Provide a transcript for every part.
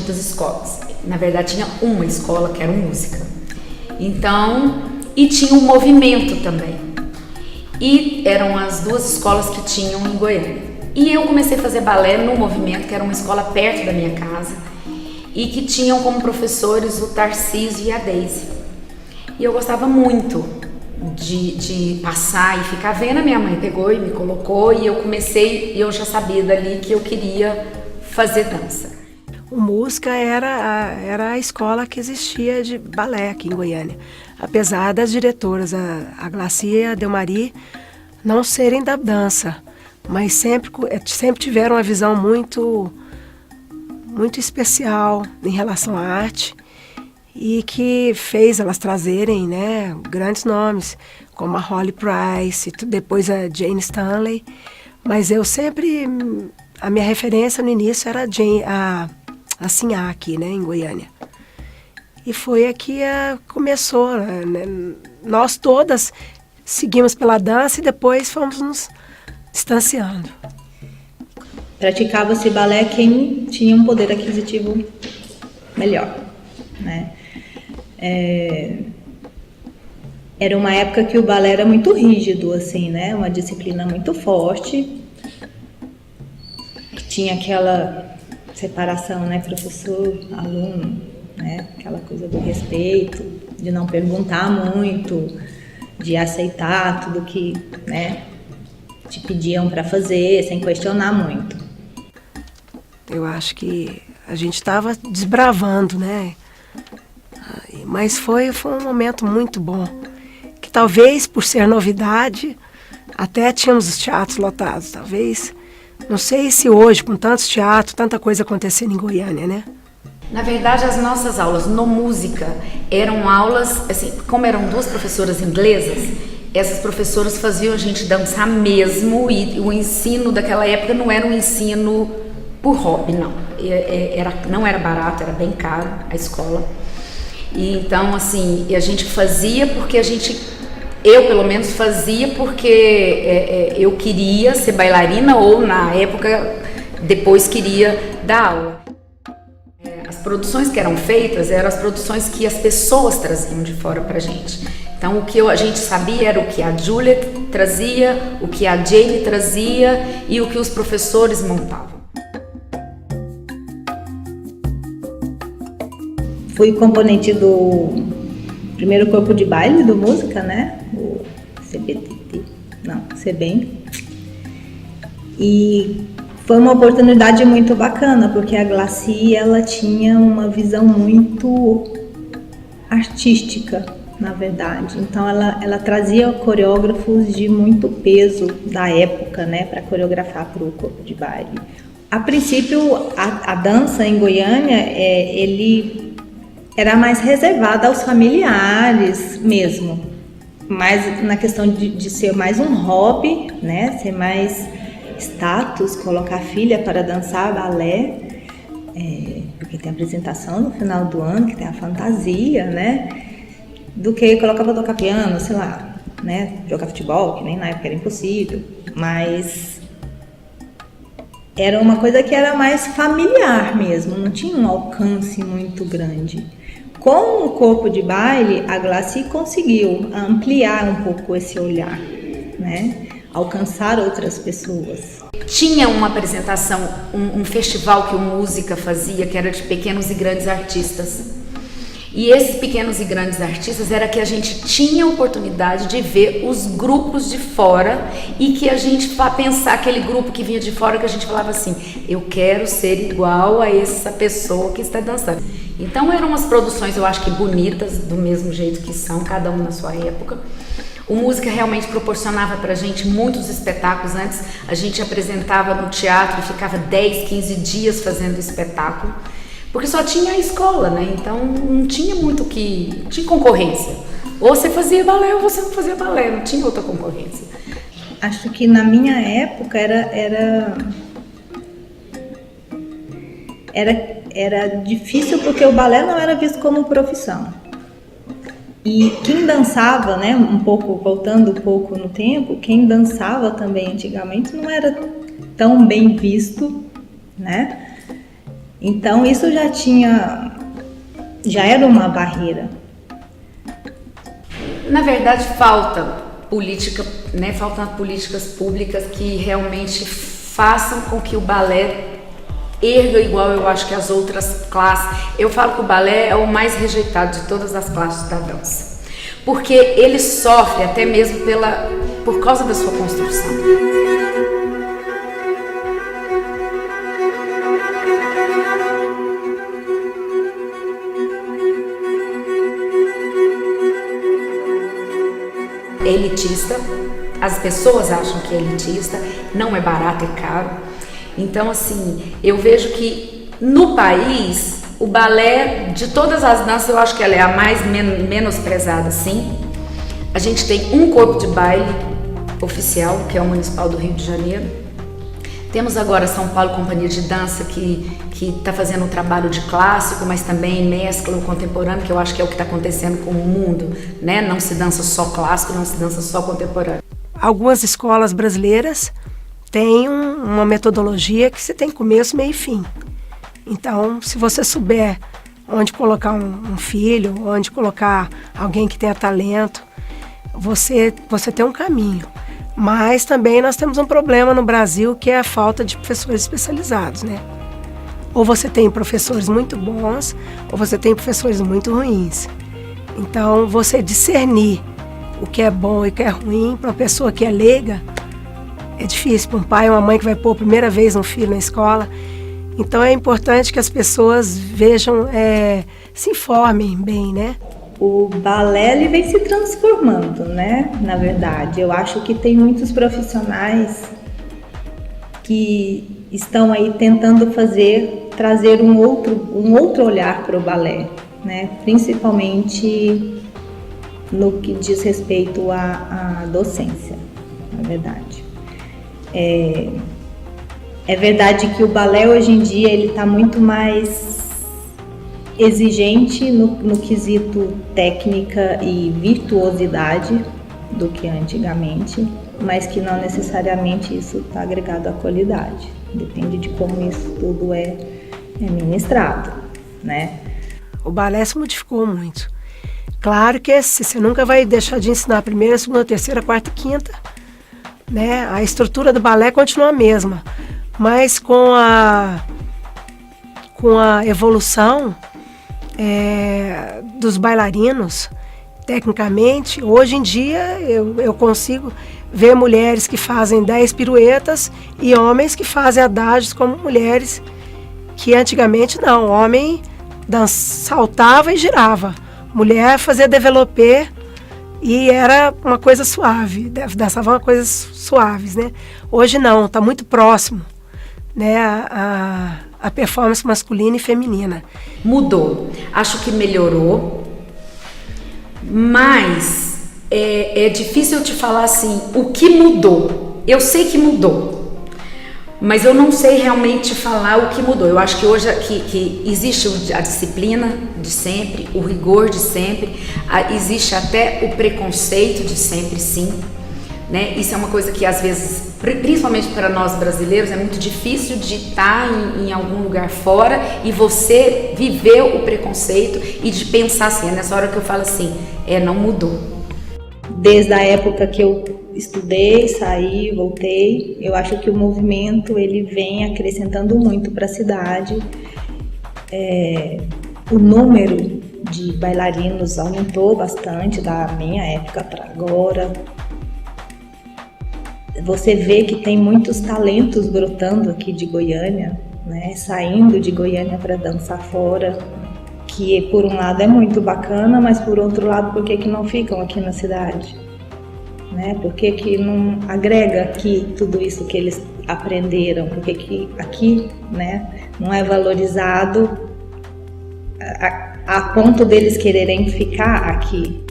muitas escolas. Na verdade, tinha uma escola que era música. Então, e tinha um movimento também. E eram as duas escolas que tinham em Goiânia. E eu comecei a fazer balé no movimento, que era uma escola perto da minha casa, e que tinham como professores o Tarcísio e a Deise. E eu gostava muito de passar e ficar vendo. A minha mãe pegou e me colocou, e eu comecei, e eu já sabia dali que eu queria fazer dança. O Música era a escola que existia de balé aqui em Goiânia. Apesar das diretoras, a Glacia e a Delmari, não serem da dança, mas sempre tiveram uma visão muito especial em relação à arte, e que fez elas trazerem, né, grandes nomes, como a Holly Price, depois a Jane Stanley. Mas eu sempre, a minha referência no início era a Sinhá aqui, né, em Goiânia. E foi aqui começou, né? Nós todas seguimos pela dança e depois fomos nos distanciando. Praticava-se balé quem tinha um poder aquisitivo melhor, né? Era uma época que o balé era muito rígido, assim, né? Uma disciplina muito forte. Tinha aquela separação, né? Professor-aluno, né? Aquela coisa do respeito, de não perguntar muito, de aceitar tudo que, né, te pediam para fazer, sem questionar muito. Eu acho que a gente estava desbravando, né? Mas foi um momento muito bom, que talvez por ser novidade, até tínhamos os teatros lotados, talvez. Não sei se hoje, com tantos teatros, tanta coisa acontecendo em Goiânia, né? Na verdade, as nossas aulas no Música eram aulas, assim, como eram duas professoras inglesas, essas professoras faziam a gente dançar mesmo, e o ensino daquela época não era um ensino por hobby, não. Não era barato, era bem caro a escola. E então, assim, a gente fazia porque eu pelo menos fazia porque eu queria ser bailarina, ou na época depois queria dar aula. As produções que eram feitas eram as produções que as pessoas traziam de fora pra gente. Então o que a gente sabia era o que a Juliet trazia, o que a Jane trazia e o que os professores montavam. Fui componente do primeiro corpo de baile do Música, né? O CBEM. E foi uma oportunidade muito bacana, porque a Glacia, ela tinha uma visão muito artística, na verdade. Então ela trazia coreógrafos de muito peso da época, né, para coreografar para o corpo de baile. A princípio, a dança em Goiânia, ele era mais reservada aos familiares mesmo, mas na questão de ser mais um hobby, né, ser mais status, colocar a filha para dançar balé, porque tem a apresentação no final do ano, que tem a fantasia, né, do que colocar para tocar piano, sei lá, né, jogar futebol, que nem na época era impossível, mas era uma coisa que era mais familiar mesmo, não tinha um alcance muito grande. Com o corpo de baile, a Glacia conseguiu ampliar um pouco esse olhar, né? Alcançar outras pessoas. Tinha uma apresentação, um festival que o Música fazia, que era de pequenos e grandes artistas. E esses pequenos e grandes artistas era que a gente tinha a oportunidade de ver os grupos de fora, e que a gente pensar aquele grupo que vinha de fora, que a gente falava assim, eu quero ser igual a essa pessoa que está dançando. Então eram umas produções, eu acho que bonitas, do mesmo jeito que são, cada um na sua época. O Música realmente proporcionava pra gente muitos espetáculos. Antes a gente apresentava no teatro e ficava 10, 15 dias fazendo espetáculo, porque só tinha a escola, né? Então não tinha muito tinha concorrência. Ou você fazia balé ou você não fazia balé, não tinha outra concorrência. Acho que na minha época era difícil, porque o balé não era visto como profissão. E quem dançava, né, voltando um pouco no tempo, quem dançava também antigamente não era tão bem visto, né? Então isso já era uma barreira. Na verdade, falta política, né? Faltam políticas públicas que realmente façam com que o balé erga igual eu acho que as outras classes. Eu falo que o balé é o mais rejeitado de todas as classes da dança, porque ele sofre até mesmo por causa da sua construção. É elitista, as pessoas acham que é elitista, não é barato, é caro. Então, assim, eu vejo que no país, o balé, de todas as danças, eu acho que ela é a mais menosprezada, sim. A gente tem um corpo de baile oficial, que é o Municipal do Rio de Janeiro. Temos agora São Paulo Companhia de Dança, que está fazendo um trabalho de clássico, mas também mescla o contemporâneo, que eu acho que é o que está acontecendo com o mundo, né? Não se dança só clássico, não se dança só contemporâneo. Algumas escolas brasileiras têm uma metodologia que você tem começo, meio e fim. Então, se você souber onde colocar um filho, onde colocar alguém que tenha talento, você tem um caminho. Mas também nós temos um problema no Brasil, que é a falta de professores especializados, né? Ou você tem professores muito bons, ou você tem professores muito ruins. Então, você discernir o que é bom e o que é ruim para uma pessoa que é leiga é difícil. Para um pai ou uma mãe que vai pôr a primeira vez um filho na escola. Então, é importante que as pessoas vejam, se informem bem, né? O balé ele vem se transformando, né? Na verdade, eu acho que tem muitos profissionais que estão aí tentando trazer um outro olhar para o balé, né? Principalmente no que diz respeito à docência, na verdade. É verdade que o balé hoje em dia ele está muito mais exigente no quesito técnica e virtuosidade do que antigamente, mas que não necessariamente isso está agregado à qualidade. Depende de como isso tudo é ministrado, né? O balé se modificou muito. Claro que você nunca vai deixar de ensinar a primeira, a segunda, a terceira, a quarta e quinta, né? A estrutura do balé continua a mesma, mas com a evolução dos bailarinos, tecnicamente, hoje em dia eu consigo ver mulheres que fazem 10 piruetas e homens que fazem adágios como mulheres, que antigamente não, o homem saltava e girava, mulher fazia développé e era uma coisa suave, dançava uma coisas suaves, né? Hoje não, está muito próximo, né, a performance masculina e feminina. Mudou, acho que melhorou, mas é difícil eu te falar assim, o que mudou. Eu sei que mudou, mas eu não sei realmente falar o que mudou. Eu acho que hoje que existe a disciplina de sempre, o rigor de sempre, existe até o preconceito de sempre, sim. Né? Isso é uma coisa que às vezes, principalmente para nós brasileiros, é muito difícil de estar em algum lugar fora e você viver o preconceito e de pensar assim, é nessa hora que eu falo assim, não mudou. Desde a época que eu estudei, saí, voltei, eu acho que o movimento ele vem acrescentando muito para a cidade. O número de bailarinos aumentou bastante da minha época para agora. Você vê que tem muitos talentos brotando aqui de Goiânia, né? Saindo de Goiânia para dançar fora, que por um lado é muito bacana, mas por outro lado, por que não ficam aqui na cidade? Né? Por que não agrega aqui tudo isso que eles aprenderam? Por que aqui, né, não é valorizado a ponto deles quererem ficar aqui?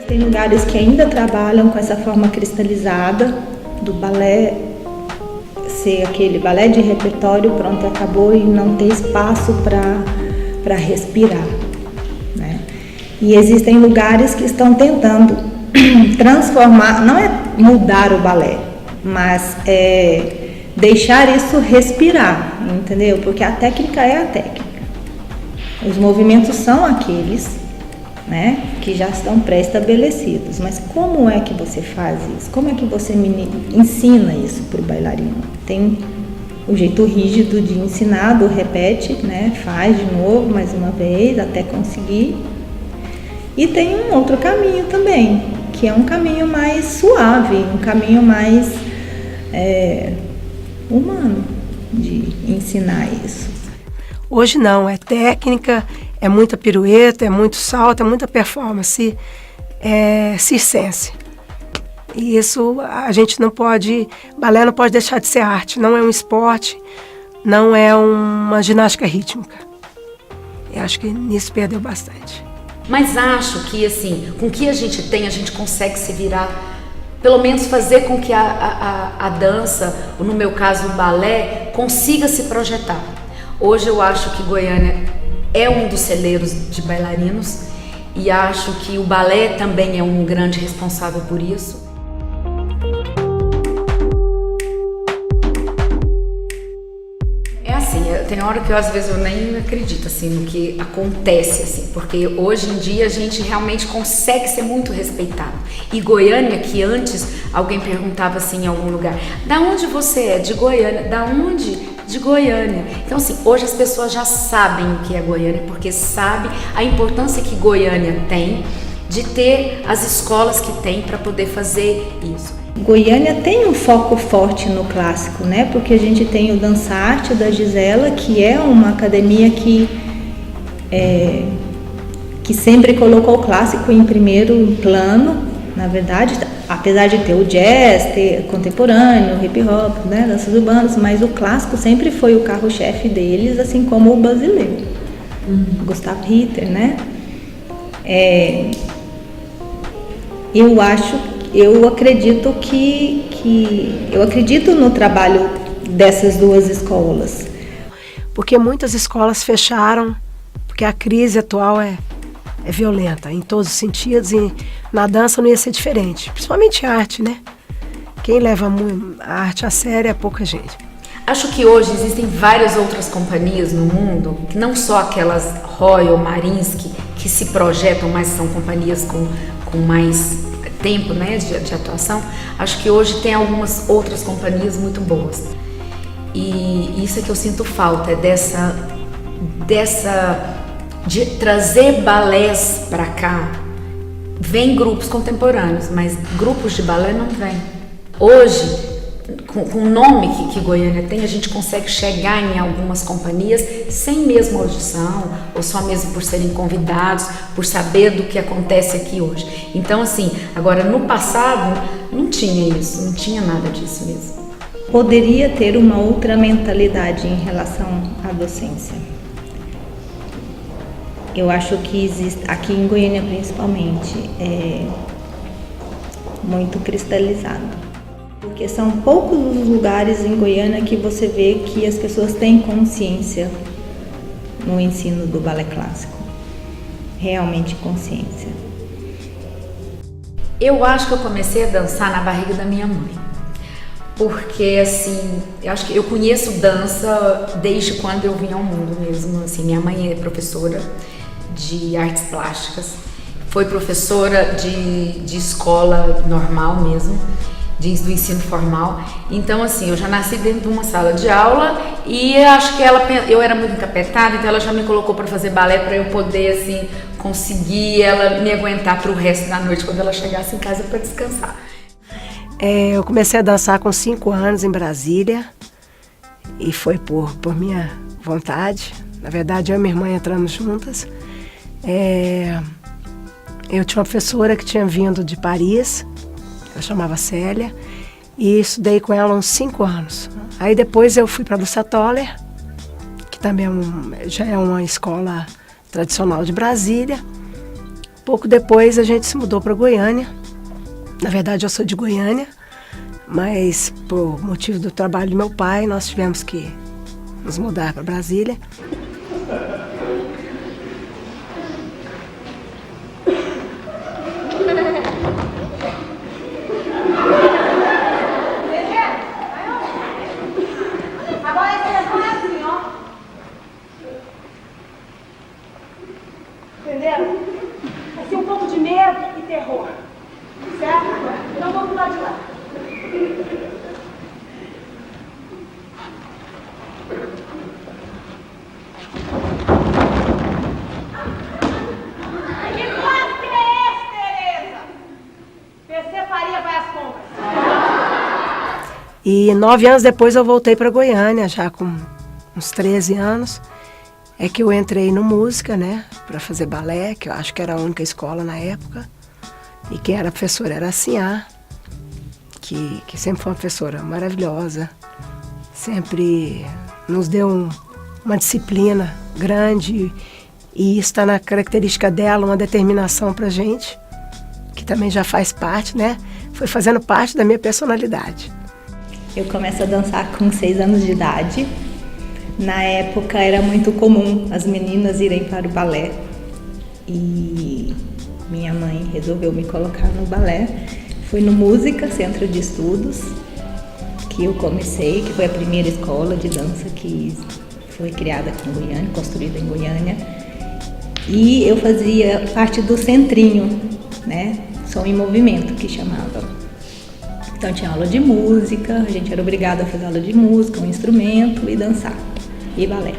Tem lugares que ainda trabalham com essa forma cristalizada do balé ser aquele balé de repertório, pronto, acabou, e não ter espaço para respirar, né? E existem lugares que estão tentando transformar, não é mudar o balé, mas é deixar isso respirar, entendeu? Porque a técnica é a técnica. Os movimentos são aqueles, né, que já estão pré-estabelecidos. Mas como é que você faz isso? Como é que você ensina isso para o bailarino? Tem o jeito rígido de ensinar, do repete, né, faz de novo, mais uma vez, até conseguir. E tem um outro caminho também, que é um caminho mais suave, um caminho mais humano de ensinar isso. Hoje não, é técnica, é muita pirueta, é muito salto, é muita performance, é circense. E isso a gente não pode, balé não pode deixar de ser arte, não é um esporte, não é uma ginástica rítmica. Eu acho que nisso perdeu bastante. Mas acho que, assim, com o que a gente tem, a gente consegue se virar, pelo menos fazer com que a dança, ou no meu caso o balé, consiga se projetar. Hoje eu acho que Goiânia é um dos celeiros de bailarinos e acho que o balé também é um grande responsável por isso. Tem hora que às vezes eu nem acredito assim no que acontece, assim, porque hoje em dia a gente realmente consegue ser muito respeitado. E Goiânia, que antes alguém perguntava assim em algum lugar, da onde você é? De Goiânia. Da onde? De Goiânia. Então assim, hoje as pessoas já sabem o que é Goiânia, porque sabem a importância que Goiânia tem de ter as escolas que tem para poder fazer isso. Goiânia tem um foco forte no clássico, né? Porque a gente tem o Dança Arte da Gisela, que é uma academia que sempre colocou o clássico em primeiro plano, na verdade, apesar de ter o jazz, ter contemporâneo, o hip hop, né, danças urbanas, mas o clássico sempre foi o carro-chefe deles, assim como o brasileiro. Gustav Ritter, né? Eu acredito eu acredito no trabalho dessas duas escolas. Porque muitas escolas fecharam, porque a crise atual é violenta em todos os sentidos e na dança não ia ser diferente, principalmente a arte, né? Quem leva a arte a sério é pouca gente. Acho que hoje existem várias outras companhias no mundo, não só aquelas Royal, Mariinsky, que se projetam, mas são companhias com mais tempo, né, de atuação. Acho que hoje tem algumas outras companhias muito boas. E isso é que eu sinto falta, é de trazer balés para cá. Vem grupos contemporâneos, mas grupos de balé não vem. Hoje, com o nome que Goiânia tem, a gente consegue chegar em algumas companhias sem mesmo audição, ou só mesmo por serem convidados, por saber do que acontece aqui hoje. Então, assim, agora no passado não tinha isso, não tinha nada disso mesmo. Poderia ter uma outra mentalidade em relação à docência. Eu acho que existe, aqui em Goiânia principalmente, muito cristalizado. Porque são poucos os lugares em Goiânia que você vê que as pessoas têm consciência no ensino do balé clássico. Realmente consciência. Eu acho que eu comecei a dançar na barriga da minha mãe. Porque, assim, eu acho que eu conheço dança desde quando eu vim ao mundo mesmo. Assim, minha mãe é professora de artes plásticas, foi professora de escola normal mesmo, do ensino formal. Então, assim, eu já nasci dentro de uma sala de aula e acho que eu era muito encapetada, então ela já me colocou para fazer balé para eu poder, assim, conseguir ela me aguentar para o resto da noite quando ela chegasse em casa para descansar. Eu comecei a dançar com 5 anos em Brasília e foi por minha vontade. Na verdade, eu e minha irmã entramos juntas. Eu tinha uma professora que tinha vindo de Paris, ela chamava Célia, e estudei com ela uns 5 anos. Aí depois eu fui para a Lúcia Toller, que também já é uma escola tradicional de Brasília. Pouco depois a gente se mudou para Goiânia. Na verdade eu sou de Goiânia, mas por motivo do trabalho do meu pai nós tivemos que nos mudar para Brasília. E 9 anos depois eu voltei para Goiânia, já com uns 13 anos. É que eu entrei no música, né, para fazer balé, que eu acho que era a única escola na época. E quem era professora era a Sinhá, que sempre foi uma professora maravilhosa. Sempre nos deu uma disciplina grande, e isso está na característica dela, uma determinação para a gente, que também já faz parte, né? Foi fazendo parte da minha personalidade. Eu começo a dançar com 6 anos de idade. Na época era muito comum as meninas irem para o balé. E minha mãe resolveu me colocar no balé. Fui no Música, Centro de Estudos, que eu comecei, que foi a primeira escola de dança que foi criada aqui em Goiânia, construída em Goiânia. E eu fazia parte do centrinho, né? Som em Movimento, que chamava. Então tinha aula de música, a gente era obrigado a fazer aula de música, um instrumento e dançar, e balé.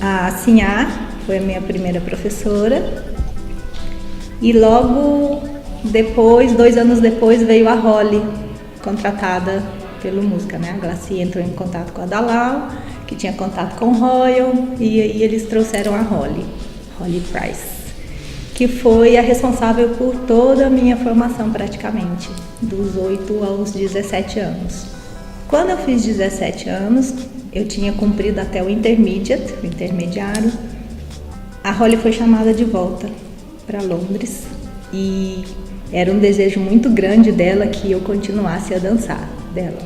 A Sinhá foi a minha primeira professora, e logo depois, 2 anos depois, veio a Holly, contratada pelo Música, né? A Glaci entrou em contato com a Dalal, que tinha contato com o Royal, e aí eles trouxeram a Holly Price, que foi a responsável por toda a minha formação praticamente, dos 8 aos 17 anos. Quando eu fiz 17 anos, eu tinha cumprido até o intermediário. A Holly foi chamada de volta para Londres e era um desejo muito grande dela que eu continuasse a dançar dela.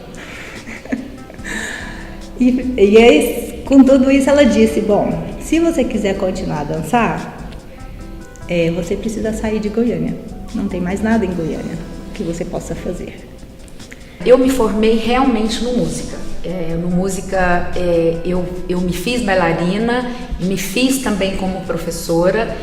E aí, com tudo isso, ela disse, bom, se você quiser continuar a dançar, você precisa sair de Goiânia. Não tem mais nada em Goiânia que você possa fazer. Eu me formei realmente no Música. No Música eu me fiz bailarina, me fiz também como professora,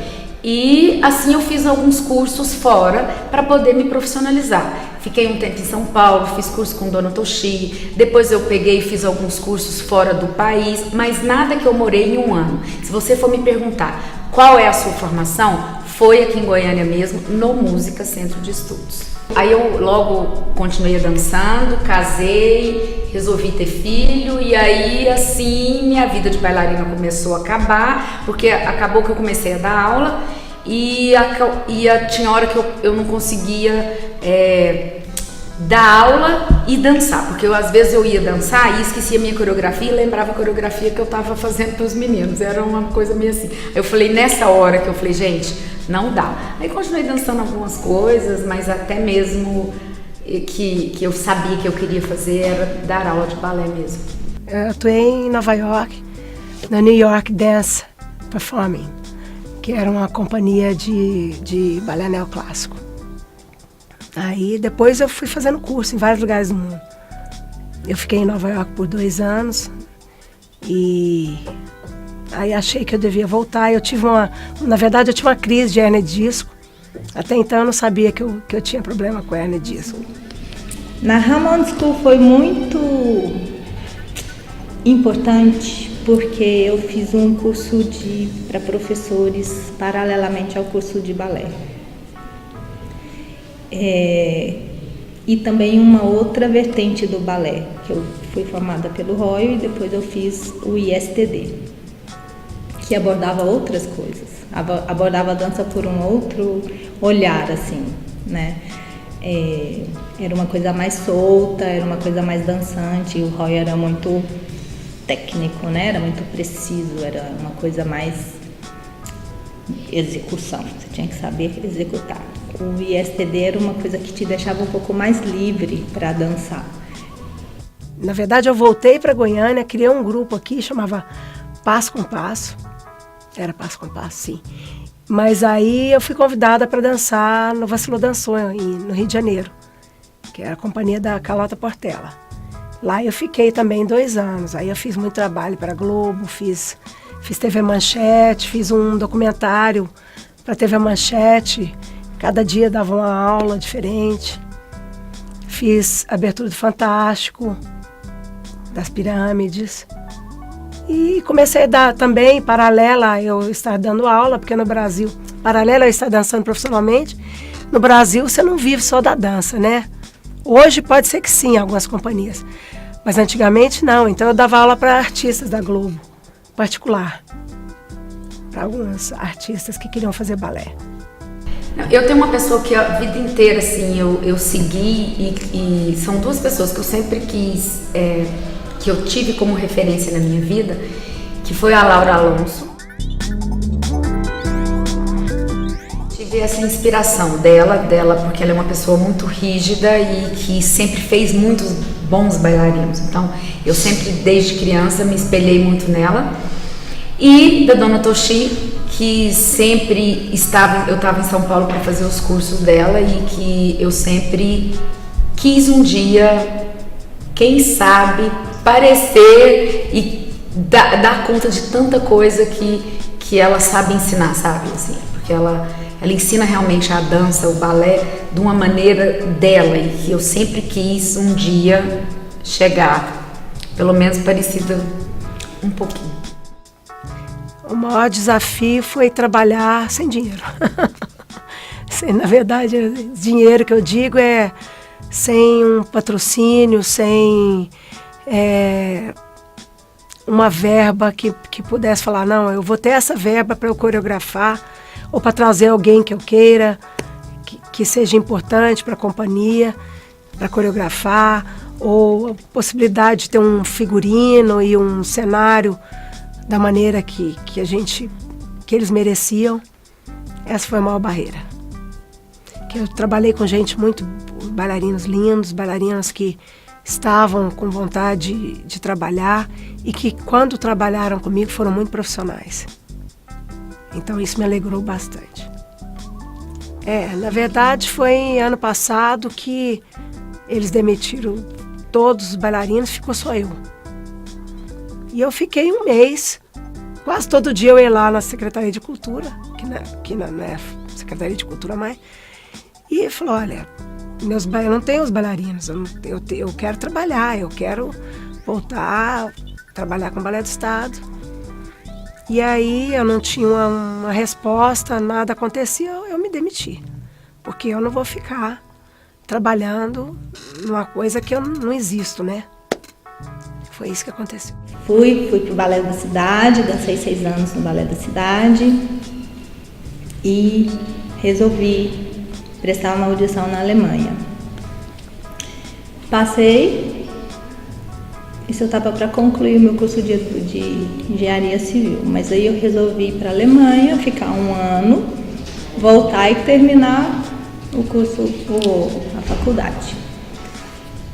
e assim eu fiz alguns cursos fora para poder me profissionalizar. Fiquei um tempo em São Paulo, fiz curso com Dona Toshi, depois eu peguei e fiz alguns cursos fora do país, mas nada que eu morei em um ano. Se você for me perguntar qual é a sua formação, foi aqui em Goiânia mesmo, no Música Centro de Estudos. Aí eu logo continuei dançando, casei, resolvi ter filho, e aí assim minha vida de bailarina começou a acabar, porque acabou que eu comecei a dar aula e tinha hora que eu não conseguia dar aula e dançar, porque às vezes eu ia dançar e esquecia a minha coreografia e lembrava a coreografia que eu estava fazendo para os meninos, era uma coisa meio assim. Aí eu falei, nessa hora que eu falei, gente, não dá. Aí continuei dançando algumas coisas, mas até mesmo que eu sabia que eu queria fazer era dar aula de balé mesmo. Eu atuei em Nova York, na New York Dance Performing, que era uma companhia de balé neoclássico. Aí depois eu fui fazendo curso em vários lugares do mundo. Eu fiquei em Nova York por 2 anos e aí achei que eu devia voltar. Na verdade eu tive uma crise de hérnia de disco. Até então eu não sabia que eu tinha problema com hérnia de disco. Na Hammond School foi muito importante porque eu fiz um curso para professores paralelamente ao curso de balé. E também uma outra vertente do balé, que eu fui formada pelo Royal e depois eu fiz o ISTD, que abordava outras coisas, abordava a dança por um outro olhar, assim, né? Era uma coisa mais solta, era uma coisa mais dançante, o Royal era muito técnico, né? Era muito preciso, era uma coisa mais execução, você tinha que saber executar. O ISTD era uma coisa que te deixava um pouco mais livre para dançar. Na verdade, eu voltei para Goiânia, criei um grupo aqui, chamava Passo com Passo. Era Passo com Passo, sim. Mas aí eu fui convidada para dançar no Vacilou Dançou, no Rio de Janeiro, que era a companhia da Carlota Portela. Lá eu fiquei também 2 anos. Aí eu fiz muito trabalho para a Globo, fiz TV Manchete, fiz um documentário para TV Manchete. Cada dia dava uma aula diferente. Fiz abertura do Fantástico. das pirâmides. E comecei a dar também, paralela a eu estar dando aula, porque no Brasil, paralela a eu estar dançando profissionalmente, no Brasil você não vive só da dança, né? Hoje pode ser que sim, em algumas companhias, mas antigamente não. Então eu dava aula para artistas da Globo, particular, para alguns artistas que queriam fazer balé. Eu tenho uma pessoa que a vida inteira, assim, eu segui e são duas pessoas que eu sempre quis, que eu tive como referência na minha vida, que foi a Laura Alonso. Tive essa inspiração dela, porque ela é uma pessoa muito rígida e que sempre fez muitos bons bailarinos. Então, eu sempre, desde criança, me espelhei muito nela. E da Dona Toshi, que sempre eu estava em São Paulo para fazer os cursos dela e que eu sempre quis um dia, quem sabe, parecer e dar conta de tanta coisa que ela sabe ensinar, sabe? Assim, porque ela ensina realmente a dança, o balé, de uma maneira dela e que eu sempre quis um dia chegar, pelo menos parecida um pouquinho. O maior desafio foi trabalhar sem dinheiro. Na verdade, dinheiro que eu digo é sem um patrocínio, sem uma verba que pudesse falar, não, eu vou ter essa verba para eu coreografar ou para trazer alguém que eu queira, que seja importante para a companhia, para coreografar, ou a possibilidade de ter um figurino e um cenário da maneira que eles mereciam. Essa foi a maior barreira. Que eu trabalhei com gente muito, bailarinos lindos, bailarinas que estavam com vontade de trabalhar e que quando trabalharam comigo foram muito profissionais. Então isso me alegrou bastante. Na verdade foi ano passado que eles demitiram todos os bailarinos, ficou só eu. E eu fiquei um mês, quase todo dia eu ia lá na Secretaria de Cultura, que não é Secretaria de Cultura mais, e falou, olha, eu não tenho os bailarinos, eu quero trabalhar, eu quero voltar a trabalhar com o Balé do Estado. E aí eu não tinha uma resposta, nada acontecia, eu me demiti, porque eu não vou ficar trabalhando numa coisa que eu não existo, né? Foi isso que aconteceu. Fui pro Balé da Cidade, dancei 6 anos no Balé da Cidade e resolvi prestar uma audição na Alemanha. Passei, isso eu estava para concluir o meu curso de engenharia civil, mas aí eu resolvi ir para a Alemanha, ficar 1 ano, voltar e terminar o curso, a faculdade.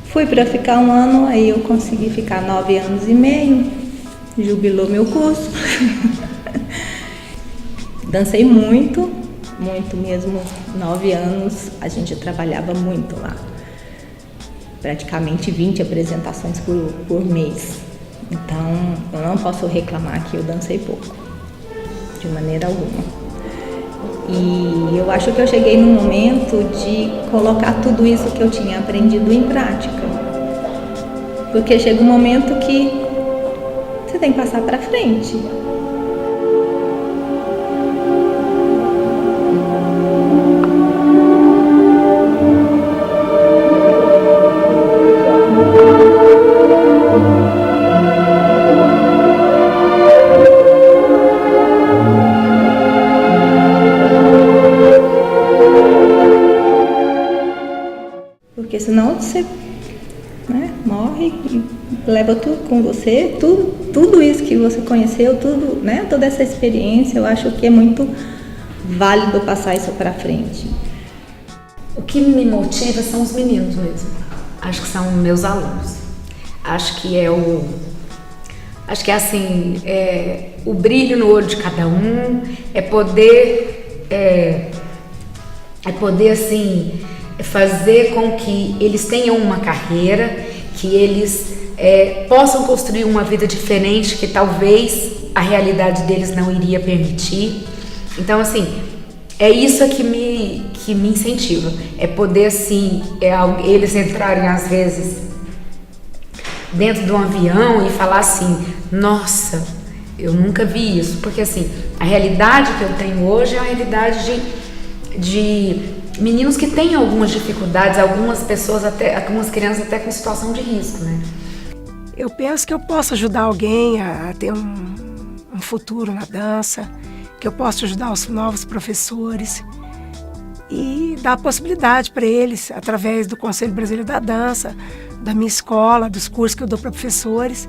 Fui para ficar 1 ano, aí eu consegui ficar 9 anos e meio, jubilou meu curso. Dancei muito mesmo, 9 anos, a gente trabalhava muito lá. Praticamente 20 apresentações por mês. Então, eu não posso reclamar que eu dancei pouco, de maneira alguma. E eu acho que eu cheguei no momento de colocar tudo isso que eu tinha aprendido em prática. Porque chega um momento que você tem que passar para frente. Porque senão você morre e leva tudo com você, tudo isso que você conheceu, toda essa experiência, eu acho que é muito válido passar isso para frente. O que me motiva são os meninos mesmo. Acho que são meus alunos. Acho que o brilho no olho de cada um, é poder assim fazer com que eles tenham uma carreira, que eles possam construir uma vida diferente que talvez a realidade deles não iria permitir. Então, assim, é isso que me incentiva, é poder, assim, eles entrarem às vezes dentro de um avião e falar assim, nossa, eu nunca vi isso, porque assim, a realidade que eu tenho hoje é a realidade de meninos que têm algumas dificuldades, algumas pessoas até, algumas crianças até com situação de risco, né? Eu penso que eu posso ajudar alguém a ter um futuro na dança, que eu posso ajudar os novos professores e dar a possibilidade para eles, através do Conselho Brasileiro da Dança, da minha escola, dos cursos que eu dou para professores,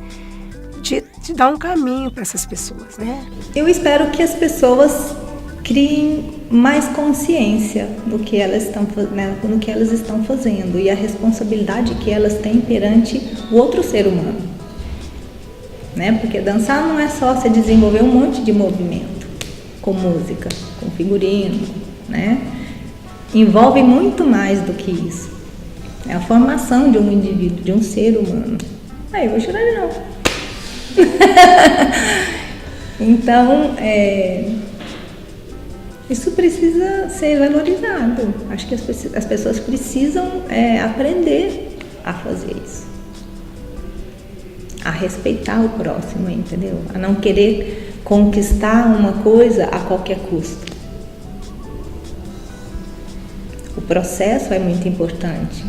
de dar um caminho para essas pessoas, né? Eu espero que as pessoas criem mais consciência no que elas estão, né, no que elas estão fazendo e a responsabilidade que elas têm perante o outro ser humano, né? Porque dançar não é só você desenvolver um monte de movimento com música, com figurino, né? Envolve muito mais do que isso. É a formação de um indivíduo, de um ser humano. Aí eu vou chorar de novo. Então, isso precisa ser valorizado. Acho que as pessoas precisam aprender a fazer isso. A respeitar o próximo, entendeu? A não querer conquistar uma coisa a qualquer custo. O processo é muito importante.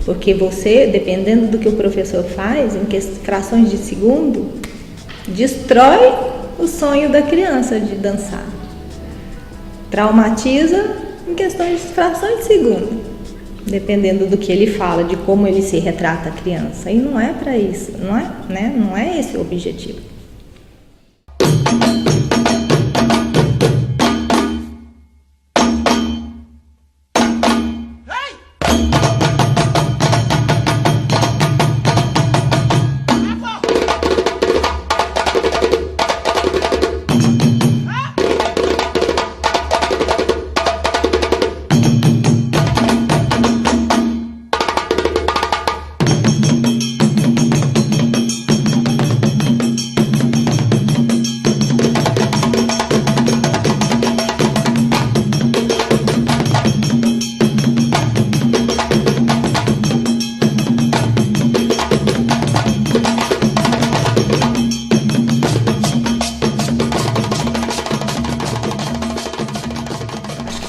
Porque você, dependendo do que o professor faz, em frações de segundo, destrói o sonho da criança de dançar. Traumatiza em questões de frações de segundo, dependendo do que ele fala, de como ele se retrata a criança. E não é para isso, não é, né? Não é esse o objetivo.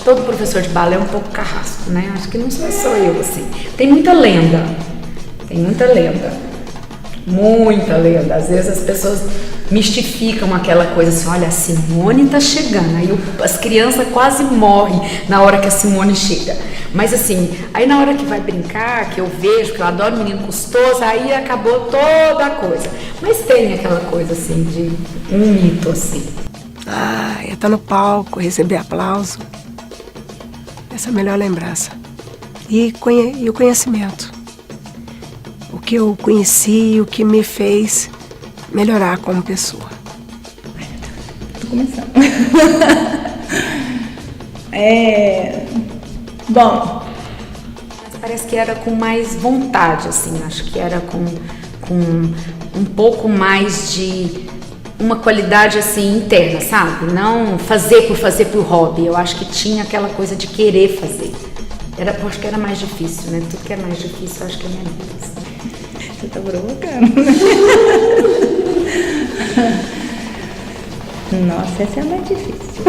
Todo professor de balé é um pouco carrasco, né? Acho que não sou só eu, assim. Tem muita lenda. Muita lenda. Às vezes as pessoas mistificam aquela coisa assim, olha, a Simone tá chegando. Aí as crianças quase morrem na hora que a Simone chega. Mas assim, aí na hora que vai brincar, que eu vejo, que eu adoro menino custoso, aí acabou toda a coisa. Mas tem aquela coisa assim, de um mito assim. Eu estar no palco, receber aplauso. Essa é a melhor lembrança. E o conhecimento. O que eu conheci, o que me fez melhorar como pessoa. Tô começando. Bom. Mas parece que era com mais vontade, assim. Acho que era com um pouco mais de uma qualidade assim interna, sabe? Não fazer por hobby. Eu acho que tinha aquela coisa de querer fazer. Eu acho que era mais difícil, né? Tudo que é mais difícil, eu acho que é menos difícil. Você tá provocando. Nossa, essa é a mais difícil.